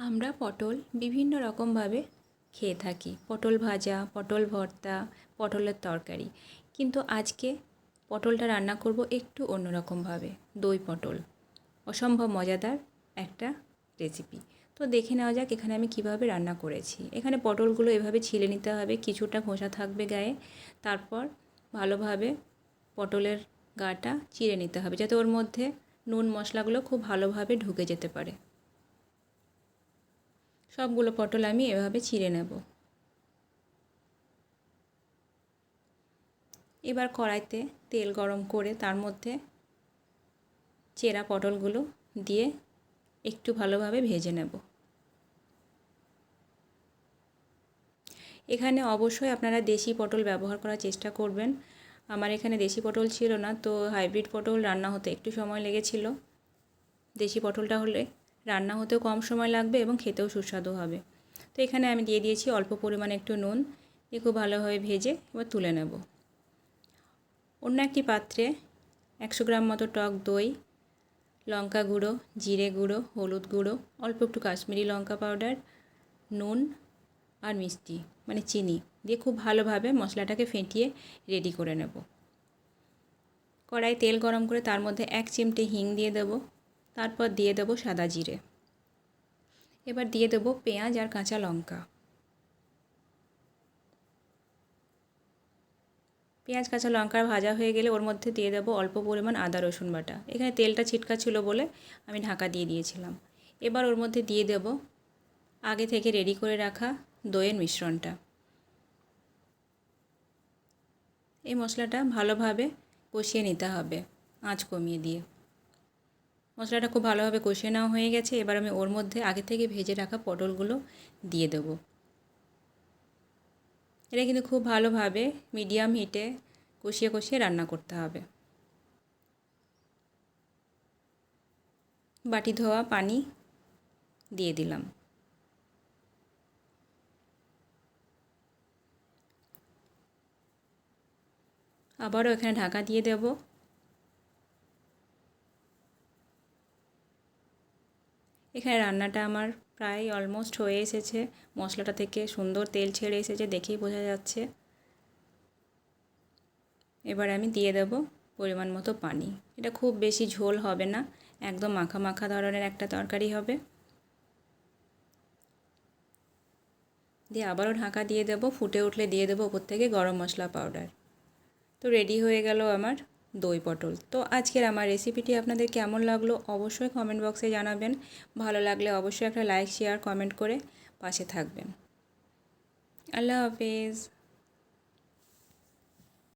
আমরা পটল বিভিন্ন রকমভাবে খেয়ে থাকি। পটল ভাজা, পটল ভর্তা, পটলের তরকারি। কিন্তু আজকে পটলটা রান্না করব একটু অন্যরকমভাবে। দই পটল, অসম্ভব মজাদার একটা রেসিপি। তো দেখে নেওয়া যাক এখানে আমি কিভাবে রান্না করেছি। এখানে পটলগুলো এভাবে ছিলে নিতে হবে, কিছুটা খোসা থাকবে গায়ে। তারপর ভালোভাবে পটলের গাটা চিড়ে নিতে হবে, যাতে ওর মধ্যে নুন মশলাগুলো খুব ভালোভাবে ঢুকে যেতে পারে। সবগুলো পটল আমি এভাবে চিড়ে নেব। এবার কড়াইতে তেল গরম করে তার মধ্যে চেরা পটলগুলো দিয়ে একটু ভালোভাবে ভেজে নেব। এখানে অবশ্যই আপনারা দেশি পটল ব্যবহার করার চেষ্টা করবেন। আমার এখানে দেশি পটল ছিল না, তো হাইব্রিড পটল রান্না হতে একটু সময় লেগেছিল। দেশি পটলটা হলে রান্না হতেও কম সময় লাগবে এবং খেতেও সুস্বাদু হবে। তো এখানে আমি দিয়ে দিয়েছি অল্প পরিমাণে একটু নুন, দিয়ে খুব ভালোভাবে ভেজে এবার তুলে নেব। অন্য একটি পাত্রে 100 গ্রাম মতো টক দই, লঙ্কা গুঁড়ো, জিরে গুঁড়ো, হলুদ গুঁড়ো, অল্প একটু কাশ্মীরি লঙ্কা পাউডার, নুন আর মিষ্টি মানে চিনি দিয়ে খুব ভালোভাবে মশলাটাকে ফেটিয়ে রেডি করে নেব। কড়াই তেল গরম করে তার মধ্যে 1 চিমটে হিং দিয়ে দেব। তারপর দিয়ে দেব সাদা জিরে। এবার দিয়ে দেব পেঁয়াজ আর কাঁচা লঙ্কা। পেঁয়াজ কাঁচা লঙ্কা ভাজা হয়ে গেলে ওর মধ্যে দিয়ে দেবো অল্প পরিমাণ আদা রসুন বাটা। এখানে তেলটা ছিটকা ছিল বলে আমি ঢাকা দিয়ে দিয়েছিলাম। এবার ওর মধ্যে দিয়ে দেব আগে থেকে রেডি করে রাখা দইয়ের মিশ্রণটা। এই মশলাটা ভালোভাবে কষিয়ে নিতে হবে আঁচ কমিয়ে দিয়ে। মশলাটা খুব ভালোভাবে কষিয়ে নেওয়া হয়ে গেছে। এবার আমি ওর মধ্যে আগে থেকে ভেজে রাখা পটলগুলো দিয়ে দেব। এটা কিন্তু খুব ভালোভাবে মিডিয়াম হিটে কষিয়ে কষিয়ে রান্না করতে হবে। বাটি ধোয়া পানি দিয়ে দিলাম। আবারও এখানে ঢাকা দিয়ে দেব। এখানে রান্নাটা আমার প্রায় অলমোস্ট হয়ে এসেছে। মশলাটা থেকে সুন্দর তেল ছেড়ে এসেছে, দেখেই বোঝা যাচ্ছে। এবার আমি দিয়ে দেব পরিমাণ মতো পানি। এটা খুব বেশি ঝোল হবে না, একদম মাখা মাখা ধরনের একটা তরকারি হবে। দিয়ে আবারও ঢাকা দিয়ে দেব। ফুটে উঠলে দিয়ে দেবো ওপর থেকে গরম মশলা পাউডার। তো রেডি হয়ে গেল আমার দই পটল। তো আজকের আমার রেসিপিটি আপনাদের কেমন লাগলো অবশ্যই কমেন্ট বক্সে জানাবেন। ভালো লাগলে অবশ্যই একটা লাইক, শেয়ার, কমেন্ট করে পাশে থাকবেন। আল্লাহ হাফেজ।